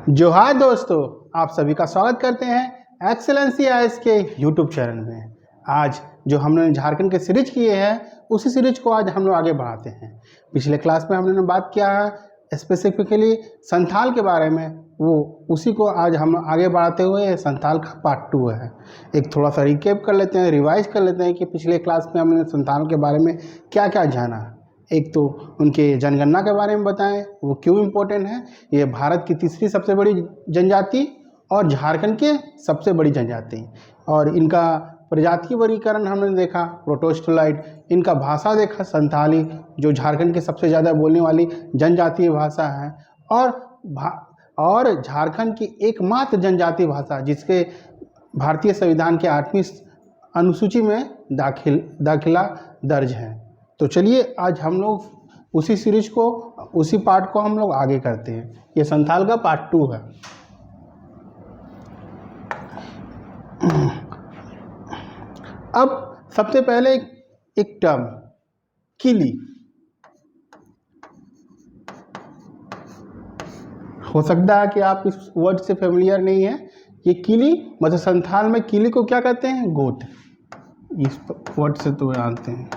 जोहार दोस्तों, आप सभी का स्वागत करते हैं एक्सेलेंसी आईएएस के यूट्यूब चैनल में। आज जो हमने झारखंड के सीरीज किए हैं उसी सीरीज को आज हम लोग आगे बढ़ाते हैं। पिछले क्लास में हमने बात किया है स्पेसिफिकली संथाल के बारे में, वो उसी को आज हम आगे बढ़ाते हुए संथाल का पार्ट 2 है। एक थोड़ा सा रिकेप कर लेते हैं, रिवाइज कर लेते हैं कि पिछले क्लास में हमने संथाल के बारे में क्या क्या जाना। एक तो उनके जनगणना के बारे में बताएं, वो क्यों इम्पोर्टेंट है। ये भारत की तीसरी सबसे बड़ी जनजाति और झारखंड के सबसे बड़ी जनजाति, और इनका प्रजातीय वर्गीकरण हमने देखा प्रोटोस्टोलाइट। इनका भाषा देखा संथाली, जो झारखंड के सबसे ज़्यादा बोलने वाली जनजातीय भाषा है, और झारखंड की एकमात्र जनजातीय भाषा जिसके भारतीय संविधान के 8वीं अनुसूची में दाखिला दर्ज है। तो चलिए आज हम लोग उसी सीरीज को, उसी पार्ट को हम लोग आगे करते हैं। ये संथाल का पार्ट 2 है। अब सबसे पहले एक टर्म किली। हो सकता है कि आप इस वर्ड से फेमिलियर नहीं है। ये किली मतलब संथाल में किली को क्या कहते हैं? गोत। इस वर्ड से तो जानते हैं,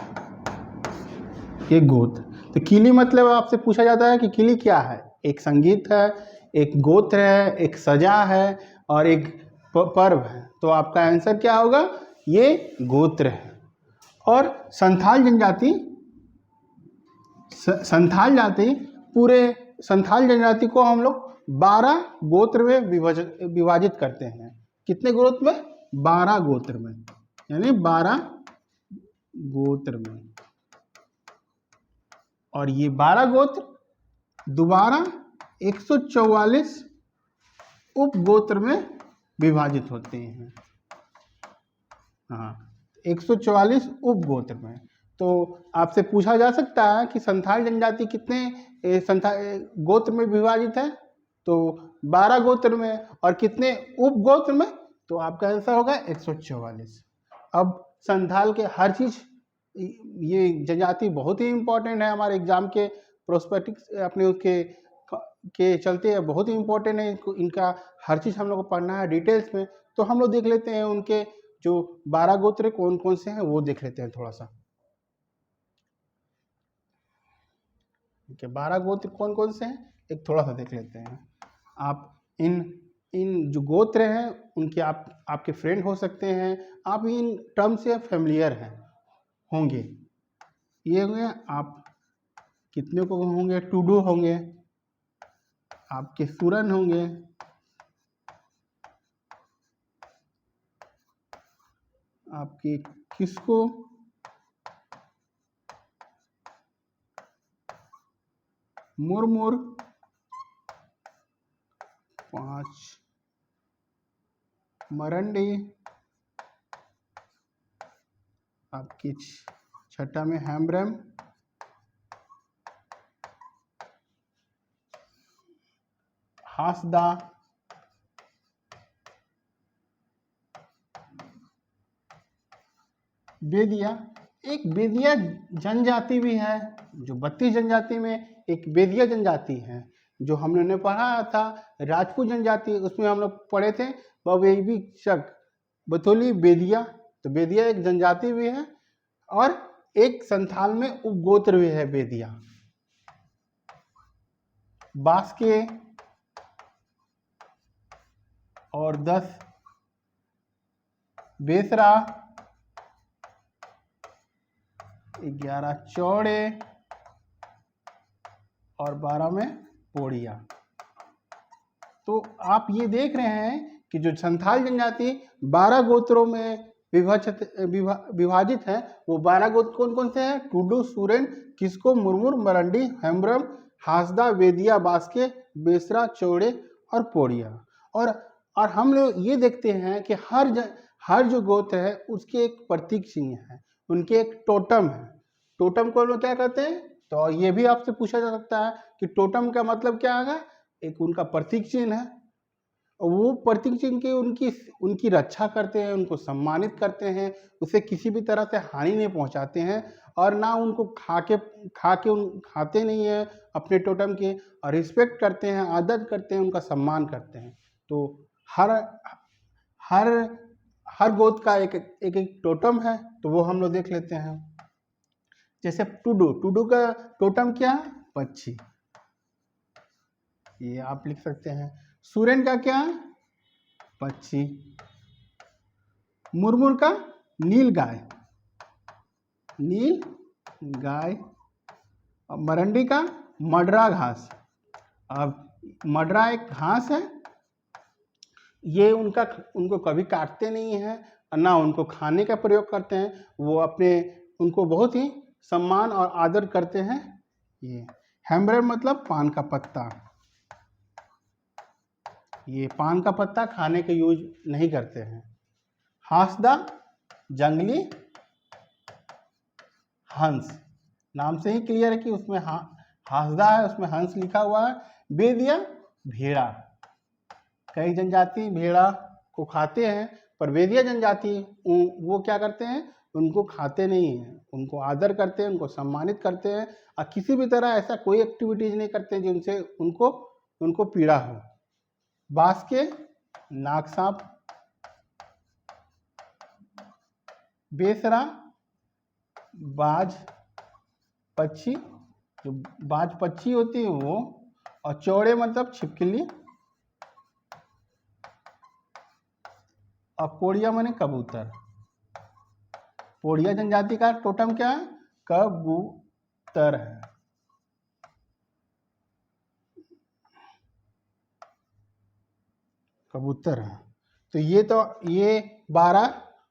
ये गोत। तो किली मतलब आपसे पूछा जाता है कि किली क्या है? एक संगीत है, एक गोत्र है, एक सजा है और एक पर्व है। तो आपका आंसर क्या होगा? ये गोत्र है। और संथाल जनजाति को हम लोग 12 गोत्र में विभाजित करते हैं। कितने गोत्र में? 12 गोत्र में, यानी 12 गोत्र में। और ये 12 गोत्र दोबारा 144 उप गोत्र में विभाजित होते हैं। हाँ, 144 उप गोत्र में। तो आपसे पूछा जा सकता है कि संथाल जनजाति कितने गोत्र में विभाजित है? तो 12 गोत्र में। और कितने उप गोत्र में? तो आपका आंसर होगा 144। अब संथाल के हर चीज़, ये जनजाति बहुत ही इम्पोर्टेंट है हमारे एग्जाम के प्रोस्पेक्टिक्स अपने उसके चलते बहुत ही इम्पोर्टेंट है। इनका हर चीज़ हम लोग को पढ़ना है डिटेल्स में। तो हम लोग देख लेते हैं उनके जो 12 गोत्र कौन कौन से हैं, वो देख लेते हैं थोड़ा सा। 12 गोत्र कौन कौन से हैं एक थोड़ा सा देख लेते हैं। आप इन जो गोत्र हैं उनके आपके फ्रेंड हो सकते हैं, आप इन टर्म से फेमिलियर हैं होंगे। ये होंगे, आप कितने को होंगे? टुडू होंगे, आपके सूरन होंगे, आपके किसको, मुरमुर, 5 मरंडी, आपकी छठा में हेम्ब्रम, हासदा, बेदिया। एक बेदिया जनजाति भी है, जो 32 जनजाति में एक बेदिया जनजाति है, जो हमने पढ़ा था राजपूत जनजाति, उसमें हम लोग पढ़े थे बवेबी चक बथोली बेदिया। तो बेदिया एक जनजाति भी है और एक संथाल में उपगोत्र भी है बेदिया। बास्के और 10 बेसरा, 11 चौड़े और 12 में पोड़िया। तो आप ये देख रहे हैं कि जो संथाल जनजाति 12 गोत्रों में विभाजित है, वो 12 गोत्र कौन कौन से हैं? टुडू, सूरेन, किसको, मुरमुर, मरंडी, हेम्ब्रम, हासदा, बेदिया, बास्के, बेसरा, चौड़े और पोड़िया। और हम लोग ये देखते हैं कि हर जो गोत्र है उसके एक प्रतीक चिन्ह है, उनके एक टोटम है। टोटम को लोग क्या कहते हैं? तो ये भी आपसे पूछा जा सकता है कि टोटम का मतलब क्या है? एक उनका प्रतीक चिन्ह है। वो प्रतीक चिन्ह के उनकी उनकी रक्षा करते हैं, उनको सम्मानित करते हैं, उसे किसी भी तरह से हानि नहीं पहुंचाते हैं और ना उनको खाते नहीं हैं अपने टोटम के, और रिस्पेक्ट करते हैं, आदर करते हैं, उनका सम्मान करते हैं। तो हर हर हर गोत्र का एक एक टोटम है, तो वो हम लोग देख लेते हैं। जैसे टुडू का टोटम क्या है? पक्षी, ये आप लिख सकते हैं। सुरेन का क्या है? पक्षी। मुरमुर का नील गाय, नील गाय। और मरंडी का मडरा घास। अब मडरा एक घास है, ये उनको कभी काटते नहीं हैं और ना उनको खाने का प्रयोग करते हैं, वो उनको बहुत ही सम्मान और आदर करते हैं। ये हेम्ब्रेम मतलब पान का पत्ता, ये पान का पत्ता खाने के यूज नहीं करते हैं। हांसदा जंगली हंस, नाम से ही क्लियर है कि उसमें हांसदा है, उसमें हंस लिखा हुआ है। बेदिया भेड़ा, कई जनजाति भेड़ा को खाते हैं, पर बेदिया जनजाति वो क्या करते हैं? उनको खाते नहीं हैं, उनको आदर करते हैं, उनको सम्मानित करते हैं और किसी भी तरह ऐसा कोई एक्टिविटीज नहीं करते जिनसे उनको पीड़ा हो। बांस के नाग सांप, बेसरा बाज पक्षी, जो बाज पक्षी होती है वो, और चौड़े मतलब छिपकली, और पोड़िया माने कबूतर। पोड़िया जनजाति का टोटम क्या है? कबूतर है। कबूतर है। तो ये 12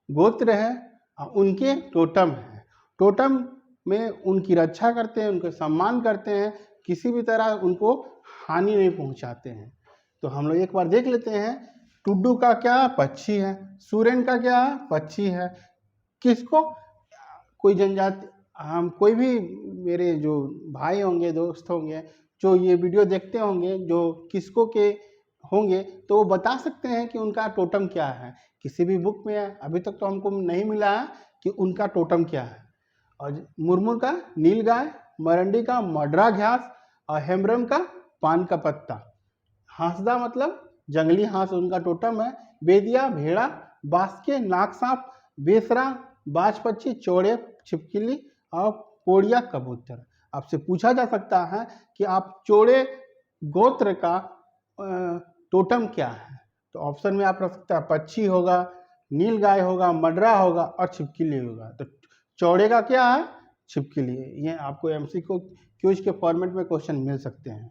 गोत्र है, उनके टोटम है। टोटम में उनकी रक्षा करते हैं, उनका सम्मान करते हैं, किसी भी तरह उनको हानि नहीं पहुंचाते हैं। तो हम लोग एक बार देख लेते हैं। टुड्डू का क्या? पक्षी है। सुरेन का क्या? पक्षी है। किसको कोई जनजाति, हम कोई भी मेरे जो भाई होंगे, दोस्त होंगे, जो ये वीडियो देखते होंगे, जो किसको के होंगे, तो वो बता सकते हैं कि उनका टोटम क्या है। किसी भी बुक में अभी तक तो हमको नहीं मिला है कि उनका टोटम क्या है। और मुरमुर का नील गाय, मरंडी का मडरा घास, और हेम्ब्रम का पान का पत्ता। हांसदा मतलब जंगली हांस उनका टोटम है। बेदिया भेड़ा, बास्के नाग सांप, बेसरा बाज पक्षी, चौड़े छिपकली, और पोड़िया कबूतर। आपसे पूछा जा सकता है कि आप चौड़े गोत्र का टोटम क्या है, तो ऑप्शन में आप रख सकते हैं पक्षी होगा, नील गाय होगा, मडरा होगा और छिपकली होगा। तो चौड़े का क्या है? छिपकली। ये आपको एमसीक्यू क्यूज के फॉर्मेट में क्वेश्चन मिल सकते हैं।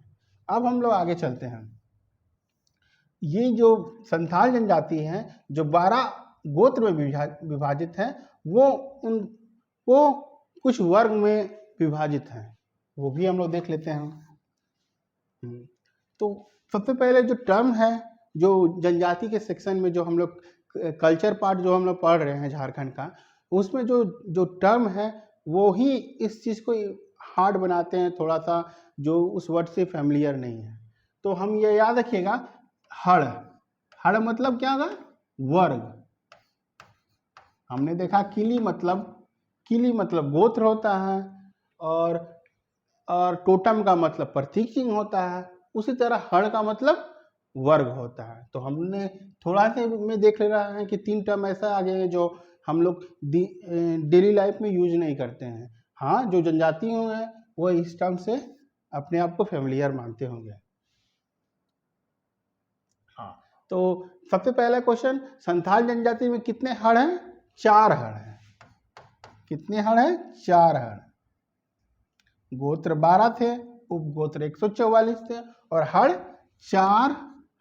अब हम लोग आगे चलते हैं। ये जो संथाल जनजाति हैं, जो 12 गोत्र में विभाजित हैं, वो कुछ वर्ग में विभाजित हैं, वो भी हम लोग देख लेते हैं। तो सबसे पहले जो टर्म है, जो जनजाति के सेक्शन में जो हम लोग कल्चर पार्ट जो हम लोग पढ़ रहे हैं झारखंड का, उसमें जो टर्म है वो ही इस चीज़ को हार्ड बनाते हैं थोड़ा सा, जो उस वर्ड से फैमिलियर नहीं है। तो हम ये याद रखिएगा, हड़, हड़ मतलब क्या होगा? वर्ग। हमने देखा किली मतलब गोत्र होता है, और टोटम का मतलब प्रतीक चिन्ह होता है। उसी तरह हड़ का मतलब वर्ग होता है। तो हमने थोड़ा से में देख रहा है कि 3 टर्म ऐसा आ गए हैं जो हम लोग डेली लाइफ में यूज नहीं करते हैं। हाँ, जो जनजाति होंगे वो इस टर्म से अपने आप को फेमिलियर मानते होंगे। हाँ, तो सबसे पहला क्वेश्चन, संथाल जनजाति में कितने हड़ हैं? 4 हड़ हैं। कितने हड़ हैं? 4 हड़। गोत्र 12 थे, उपगोत्र 144 थे, और हड़ 4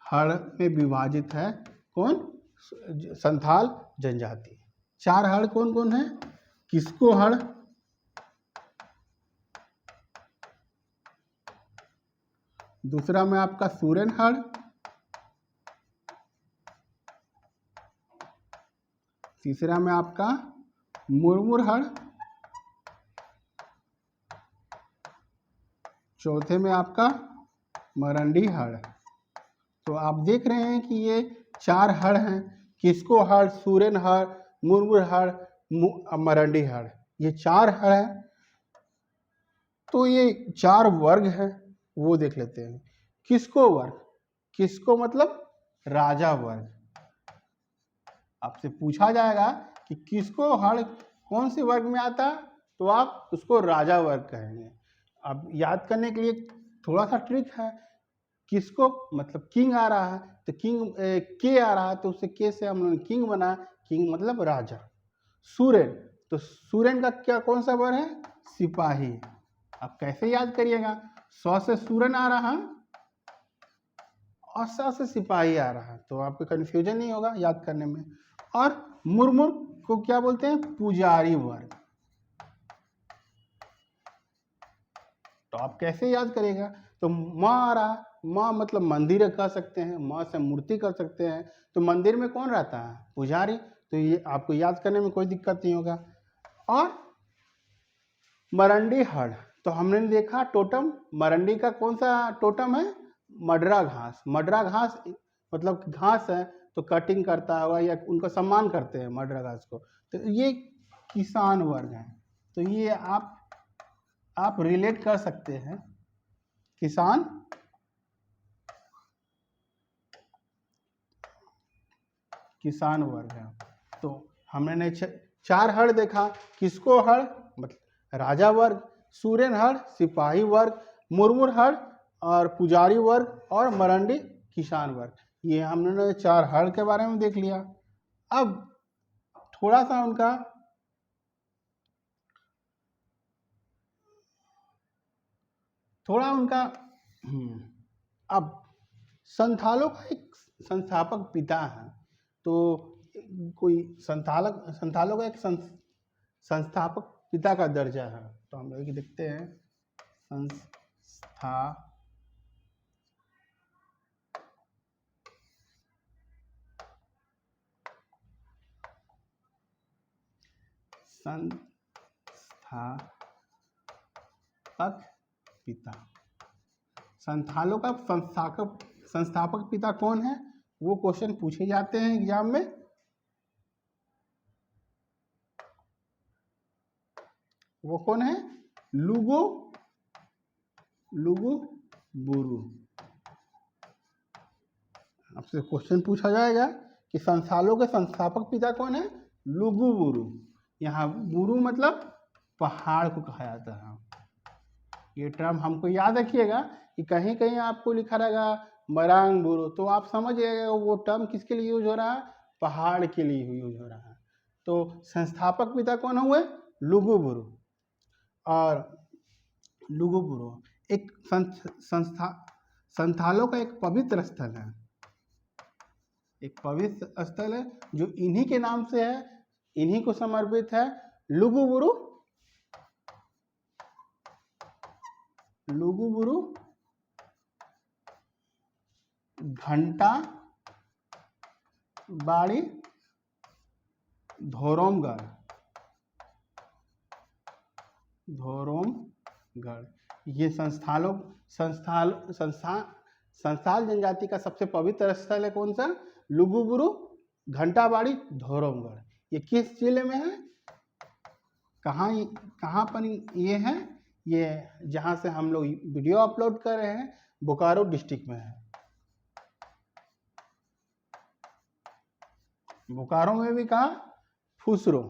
हड़ में विभाजित है। कौन? संथाल जनजाति। 4 हड़ कौन कौन है? किसको हड़, दूसरा में आपका सूरन हड़, तीसरा में आपका मुरमुर हड़, चौथे में आपका मरंडी हड़, तो आप देख रहे हैं कि ये 4 हड़ हैं, किसको हड़, सूरेन हड़, मुरमुर हड़, मरंडी हड़, ये 4 हड़ हैं। तो ये 4 वर्ग हैं, वो देख लेते हैं। किसको वर्ग, किसको मतलब राजा वर्ग। आपसे पूछा जाएगा कि किसको हड़ कौन से वर्ग में आता, तो आप उसको राजा वर्ग कहेंगे। अब याद करने के लिए थोड़ा सा ट्रिक है, किसको मतलब किंग आ रहा है, तो किंग के आ रहा है, तो उससे के से हम लोग किंग बना, किंग मतलब राजा। सूरेन, तो सूरेन का क्या कौन सा वर्ग है, सिपाही। अब कैसे याद करिएगा, सौ से सूरन आ रहा और सा से सिपाही आ रहा, तो आपको कंफ्यूजन नहीं होगा याद करने में। और मुरमुर को क्या बोलते हैं, पुजारी वर्ग। तो आप कैसे याद करेगा, तो माँ आ रहा, माँ मतलब मंदिर कह सकते हैं, माँ से मूर्ति कर सकते हैं, तो मंदिर में कौन रहता है, पुजारी। तो ये आपको याद करने में कोई दिक्कत नहीं होगा। और मरंडी हड़, तो हमने देखा टोटम, मरंडी का कौन सा टोटम है, मडरा घास। मडरा घास मतलब घास है, तो कटिंग करता होगा या उनका सम्मान करते हैं मडरा घास को। तो ये किसान वर्ग है, तो ये आप रिलेट कर सकते हैं, किसान किसान वर्ग है। तो हमने 4 हड़ देखा, किसको हड़ मतलब राजा वर्ग, सूरेन हड़ सिपाही वर्ग, मुरमुर हड़ और पुजारी वर्ग, और मरंडी किसान वर्ग। ये हमने 4 हड़ के बारे में देख लिया। अब थोड़ा सा उनका अब संथालों का एक संस्थापक पिता है, तो कोई संथालों का एक संस्थापक पिता का दर्जा है, तो हम लोग देखते हैं संस्थापक पिता। संथालों का संस्थापक पिता कौन है, वो क्वेश्चन पूछे जाते हैं एग्जाम में। वो कौन है, लुगु बुरु। आपसे क्वेश्चन पूछा जाएगा कि संथालों के संस्थापक पिता कौन है, लुगु बुरु। यहाँ बुरु मतलब पहाड़ को कहा जाता है। ये टर्म हमको याद रखिएगा कि कहीं कहीं आपको लिखा रहेगा मरांग बुरु, तो आप समझ जाइएगा वो टर्म किसके लिए यूज हो रहा है, पहाड़ के लिए यूज हो रहा है। तो संस्थापक पिता कौन हुए, लुगु बुरु। और लुगु बुरु एक संथालों का एक पवित्र स्थल है, एक पवित्र स्थल है जो इन्हीं के नाम से है, इन्हीं को समर्पित है। लुगु बुरु घंटा बाड़ी धोरोमगढ़ ये संस्थाल जनजाति का सबसे पवित्र स्थल है कौन सा, लुगु बुरु घंटा बाड़ी धोरोमगढ़। ये किस जिले में है, कहाँ पर ये है, ये जहाँ से हम लोग वीडियो अपलोड कर रहे हैं बोकारो डिस्ट्रिक्ट में है। बोकारो में भी कहा, फुसरो।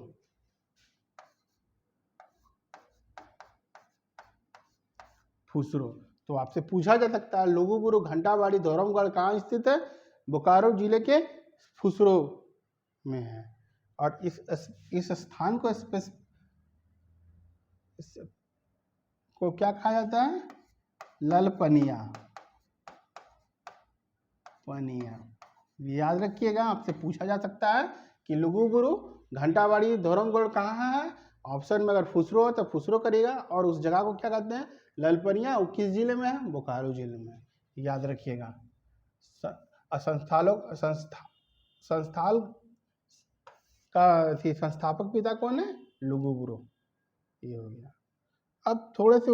तो आपसे पूछा जा सकता है लुगु बुरु घंटा बाड़ी धोरोमगढ़ कहाँ स्थित है, बोकारो जिले के फुसरो में है। और इस स्थान को क्या कहा जाता है, ललपनिया। याद रखिएगा, आपसे पूछा जा सकता है कि लुगु बुरु घंटा बाड़ी धोरोमगढ़ कहाँ है, ऑप्शन में अगर फुसरो हो तो फुसरो करिएगा, और उस जगह को क्या कहते हैं, ललपनिया। वो किस जिले में है, बोकारो जिले में, याद रखिएगा। संस्थाल का संस्थापक पिता कौन है, लुगु बुरु। ये हो गया। अब थोड़े से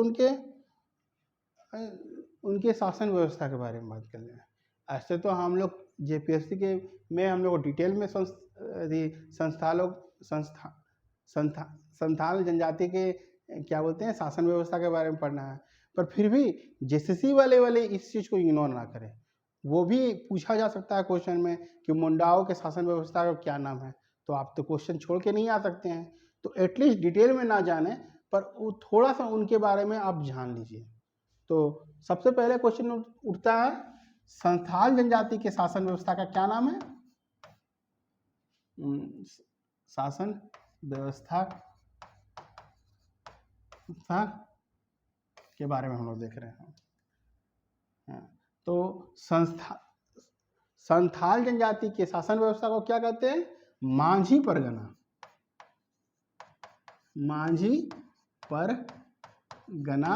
उनके शासन व्यवस्था के बारे में बात कर लें। ऐसे तो हम लोग जेपीएससी के में हम लोग डिटेल में संथाल जनजाति के क्या बोलते हैं शासन व्यवस्था के बारे में पढ़ना है, पर फिर भी जेसीसी वाले इस चीज़ को इग्नोर ना करें। वो भी पूछा जा सकता है क्वेश्चन में कि मुंडाओं के शासन व्यवस्था का क्या नाम है, तो आप तो क्वेश्चन छोड़ के नहीं आ सकते हैं। तो एटलीस्ट डिटेल में ना जाने पर वो थोड़ा सा उनके बारे में आप जान लीजिए। तो सबसे पहले क्वेश्चन उठता है, संथाल जनजाति के शासन व्यवस्था का क्या नाम है? शासन व्यवस्था के बारे में हम लोग देख रहे हैं। तो संथाल जनजाति के शासन व्यवस्था को क्या कहते हैं? मांझी परगना। मांझी परगना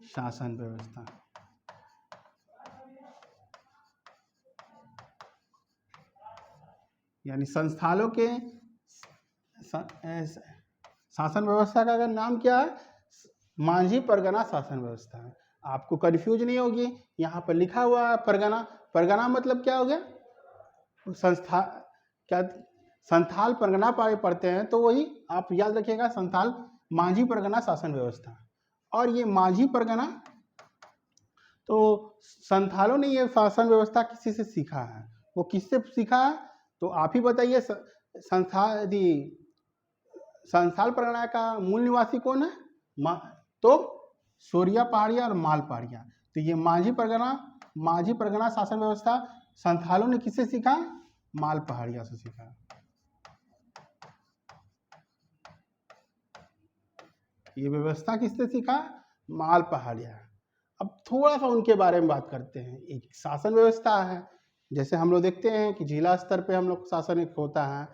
शासन व्यवस्था। यानी संस्थानों के शासन व्यवस्था का अगर नाम क्या है? मांझी परगना शासन व्यवस्था है। आपको कंफ्यूज नहीं होगी, यहाँ पर लिखा हुआ है परगना। परगना मतलब क्या हो गया? संस्था क्या संथाल परगना पढ़ते हैं तो वही आप याद रखिएगा, संथाल मांझी परगना शासन व्यवस्था। और ये मांझी परगना, तो संथालों ने ये शासन व्यवस्था किसी से सीखा है। वो किससे सीखा है तो आप ही बताइए। संथाल परगना का मूल निवासी कौन है? तो सोरिया पहाड़िया और माल पहाड़िया। तो ये मांझी परगना शासन व्यवस्था संथालों ने किससे सीखा? माल पहाड़िया से सीखा। ये व्यवस्था किससे सीखा? माल पहाड़िया। अब थोड़ा सा उनके बारे में बात करते हैं। एक शासन व्यवस्था है, जैसे हम लोग देखते हैं कि जिला स्तर पे हम लोग शासन एक होता है,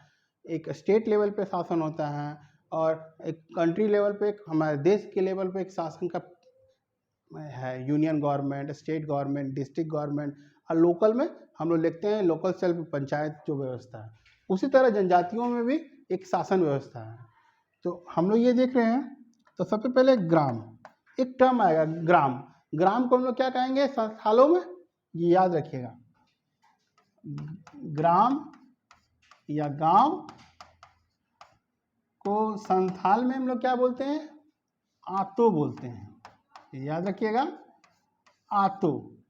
एक स्टेट लेवल पे शासन होता है, और एक कंट्री लेवल पे, हमारे देश के लेवल पे एक शासन का है, union government, state government, district government, और लोकल में हम लोग देखते हैं लोकल सेल्फ पंचायत जो व्यवस्था है। उसी तरह जनजातियों में भी एक शासन व्यवस्था है। तो हम लोग ये देख रहे हैं। तो सबसे पहले ग्राम, एक टर्म आएगा ग्राम। ग्राम को हम लोग क्या कहेंगे संस्थानों में? ये याद रखिएगा, ग्राम या गांव को संथाल में हम लोग क्या बोलते हैं? आतो बोलते हैं। याद रखिएगा, आतो।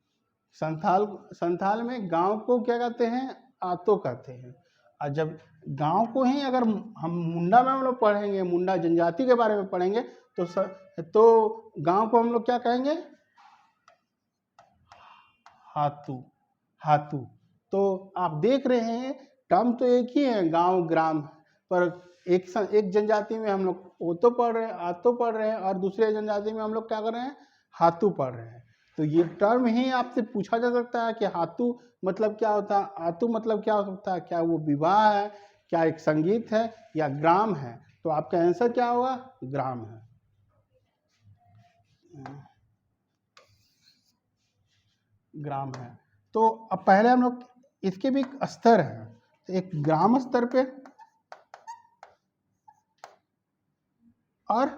संथाल में गांव को क्या कहते हैं? आतो कहते हैं। और जब गांव को ही अगर हम मुंडा में हम लोग पढ़ेंगे, मुंडा जनजाति के बारे में पढ़ेंगे, तो गांव को हम लोग क्या कहेंगे? हातू। हातू। तो आप देख रहे हैं टर्म तो एक ही है, गांव ग्राम, पर एक जनजाति में हम लोग ओतो पढ़ रहे हैं, आतो पढ़ रहे हैं, और दूसरे जनजाति में हम लोग क्या कर रहे हैं? हातू पढ़ रहे हैं। तो ये टर्म ही आपसे पूछा जा सकता है कि हातू मतलब क्या होता है, आतू मतलब क्या हो सकता है, क्या वो विवाह है, क्या एक संगीत है, या ग्राम है? तो आपका आंसर क्या होगा? ग्राम है। ग्राम है। तो अब पहले हम लोग, इसके भी स्तर है, तो एक ग्राम स्तर पे, और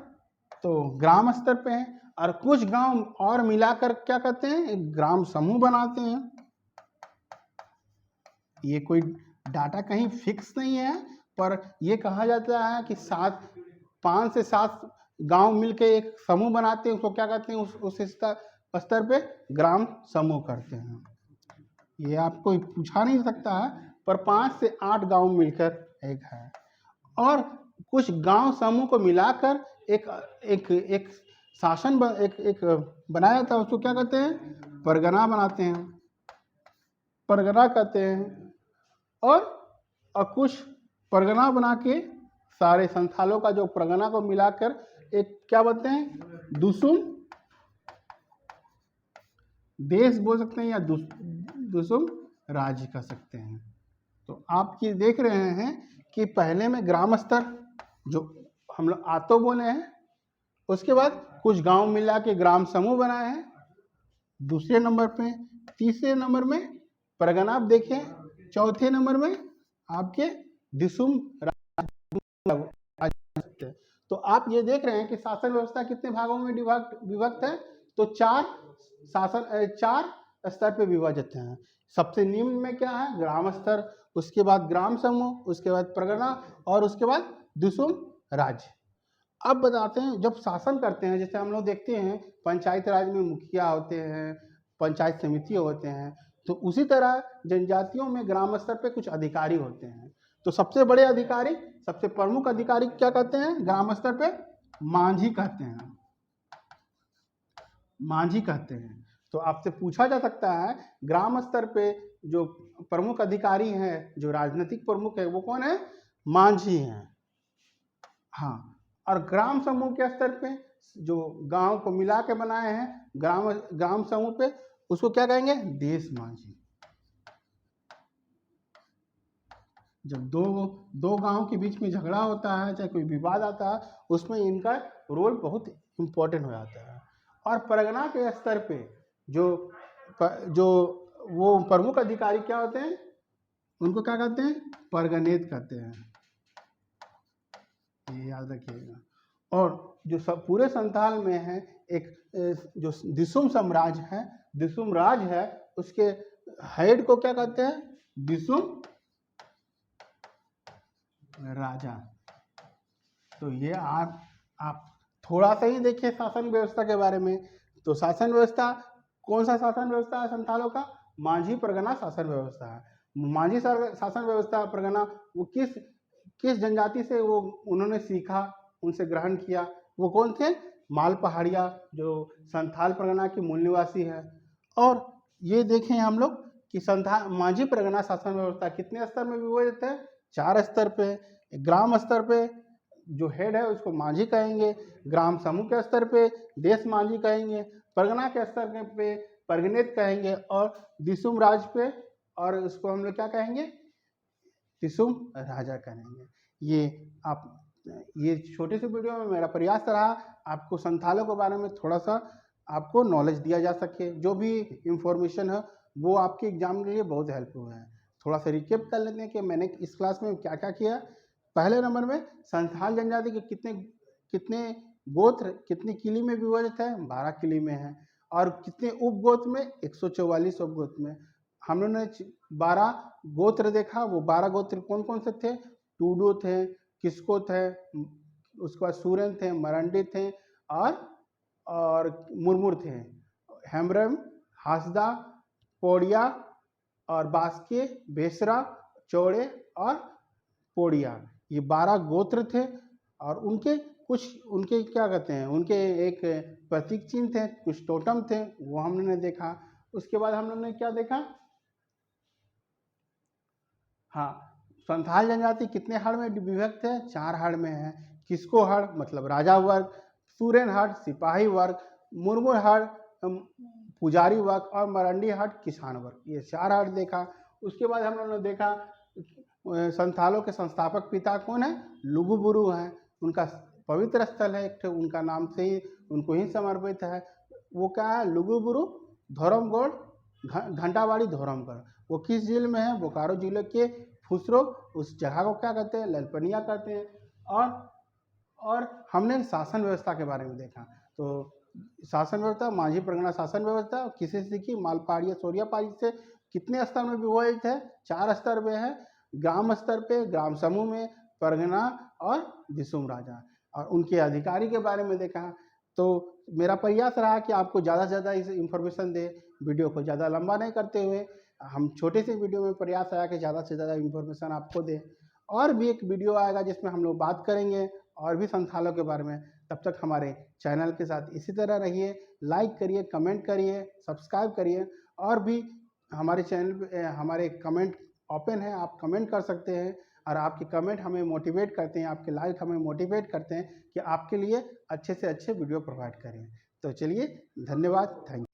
तो ग्राम स्तर पे है, और कुछ गांव और मिलाकर क्या करते हैं? एक ग्राम समूह बनाते हैं। ये कोई डाटा कहीं फिक्स नहीं है, पर ये कहा जाता है कि 5 से 7 गांव मिलके एक समूह बनाते हैं, उसको क्या कहते हैं? उस स्तर पे ग्राम समूह करते हैं। ये आपको पूछा नहीं सकता है, पर 5 से 8 गांव मिलकर एक है। और कुछ गांव समूह को मिलाकर एक शासन एक बनाया जाता है, उसको क्या कहते हैं? परगना बनाते हैं, परगना कहते हैं। और कुछ परगना बना के सारे संथालों का जो परगना को मिलाकर एक क्या बनते हैं? दुसुम देश बोल सकते हैं, या दुसुम राज्य कह सकते हैं। तो आप ये देख रहे हैं कि पहले में ग्राम स्तर जो हम लोग आतो बोले हैं, उसके बाद कुछ गांव मिला के ग्राम समूह बनाए हैं, दूसरे नंबर पे, तीसरे नंबर में परगना आप देखें, चौथे नंबर में आपके दिसुम राज्य। तो आप ये देख रहे हैं कि शासन व्यवस्था कितने भागों में विभक्त है? तो 4 स्तर पे विभाजित हैं। सबसे निम्न में क्या है? ग्राम स्तर, उसके बाद ग्राम समूह, उसके बाद परगना और उसके बाद दिसुम राज्य। अब बताते हैं जब शासन करते हैं, जैसे हम लोग देखते हैं पंचायत राज में मुखिया होते हैं, पंचायत समिति होते हैं, तो उसी तरह जनजातियों में ग्राम स्तर पे कुछ अधिकारी होते हैं। तो सबसे बड़े अधिकारी, सबसे प्रमुख अधिकारी क्या कहते हैं ग्राम स्तर पे? मांझी कहते हैं, मांझी कहते हैं। तो आपसे पूछा जा सकता है ग्राम स्तर पे जो प्रमुख अधिकारी हैं, जो राजनीतिक प्रमुख है, वो कौन है? मांझी हैं। हाँ, और ग्राम समूह के स्तर पे जो गांव को मिला के बनाए हैं ग्राम समूह पे, उसको क्या कहेंगे? देश मांझी। जब दो गांव के बीच में झगड़ा होता है, चाहे कोई विवाद आता है, उसमें इनका रोल बहुत इम्पोर्टेंट हो जाता है। और परगना के स्तर पे जो वो प्रमुख अधिकारी क्या होते हैं? उनको क्या कहते हैं? परगनेत कहते हैं, ये याद रखिएगा। और जो सब पूरे संथाल में है, एक जो दिसुम साम्राज्य है, दिसुम राज है, उसके हेड को क्या कहते हैं? दिसुम राजा। तो ये आप थोड़ा सा ही देखिए शासन व्यवस्था के बारे में। तो शासन व्यवस्था, कौन सा शासन व्यवस्था है संथालों का? मांझी परगना शासन व्यवस्था है। मांझी शासन व्यवस्था परगना, वो किस जनजाति से वो उन्होंने सीखा, उनसे ग्रहण किया? वो कौन थे? माल पहाड़िया, जो संथाल परगना के मूल निवासी है। और ये देखें हम लोग कि मांझी परगना शासन व्यवस्था कितने स्तर में विभाजित है? 4 स्तर पे। ग्राम स्तर पे जो हेड है उसको मांझी कहेंगे, ग्राम समूह के स्तर पे देश मांझी कहेंगे, परगना के स्तर पे परगनेत कहेंगे, और दिसुम राज पे और उसको हम लोग क्या कहेंगे? दिसुम राजा कहेंगे। ये छोटी सी वीडियो में मेरा प्रयास रहा आपको संथालों के बारे में थोड़ा सा आपको नॉलेज दिया जा सके। जो भी इंफॉर्मेशन है वो आपके एग्जाम के लिए बहुत हेल्पफुल है। थोड़ा सा रिकेप कर लेते हैं कि मैंने इस क्लास में क्या क्या किया। पहले नंबर में संथाल जनजाति के कितने गोत्र कितनी किली में विभाजित है? 12 किली में है। और कितने उपगोत्र में? 144 उपगोत्र में। हम लोगों ने 12 गोत्र देखा। वो 12 गोत्र कौन कौन से थे? टूडू थे, किस्को थे, उसके बाद सूरन थे, मरांडी थे और मुरमुर थे। हेम्ब्रम, हासदा, पौड़िया और बास्के, बेसरा, चौड़े और पोड़िया, ये 12 गोत्र थे। और उनके क्या कहते हैं, उनके एक प्रतीक चिन्ह थे, कुछ टोटम थे, वो हमने देखा। उसके बाद हम लोगों ने क्या देखा? हाँ, संथाल जनजाति कितने हड़ में विभक्त है? 4 हड़ में है। किसको हड़ मतलब राजा वर्ग, सूरेन हड़ सिपाही वर्ग, मुरमुर हड़ पुजारी वर्ग और मरांडी हड़ किसान वर्ग, ये 4 हड़ देखा। उसके बाद हम लोगों ने देखा संथालों के संस्थापक पिता कौन है? लुगुबुरु हैं। उनका पवित्र स्थल है एक, उनका नाम से ही उनको ही समर्पित है। वो क्या है? लुगुबुरु धोरमगढ़ घंटाबाड़ी धोरमगढ़। वो किस जिले में है? बोकारो जिले के फुसरो, उस जगह को क्या कहते हैं? ललपनिया कहते हैं। और हमने शासन व्यवस्था के बारे में देखा। तो शासन व्यवस्था, मांझी परगना शासन व्यवस्था किसी से सीखी? मालपहाड़िया सोरियापाली से। कितने स्तर में विभाजित है? 4 स्तर में है। ग्राम स्तर पे ग्राम समूह में परगना और दिसुम राजा, और उनके अधिकारी के बारे में देखा। तो मेरा प्रयास रहा कि आपको ज़्यादा से ज़्यादा इस इंफॉर्मेशन दे, वीडियो को ज़्यादा लंबा नहीं करते हुए। हम छोटे से वीडियो में प्रयास आया कि ज़्यादा से ज़्यादा इंफॉर्मेशन आपको दे। और भी एक वीडियो आएगा जिसमें हम लोग बात करेंगे और भी संथालों के बारे में। तब तक हमारे चैनल के साथ इसी तरह रहिए, लाइक करिए, कमेंट करिए, सब्सक्राइब करिए। और भी हमारे चैनल पे हमारे कमेंट ओपन है, आप कमेंट कर सकते हैं, और आपके कमेंट हमें मोटिवेट करते हैं, आपके लाइक हमें मोटिवेट करते हैं कि आपके लिए अच्छे से अच्छे वीडियो प्रोवाइड करें। तो चलिए, धन्यवाद, थैंक यू।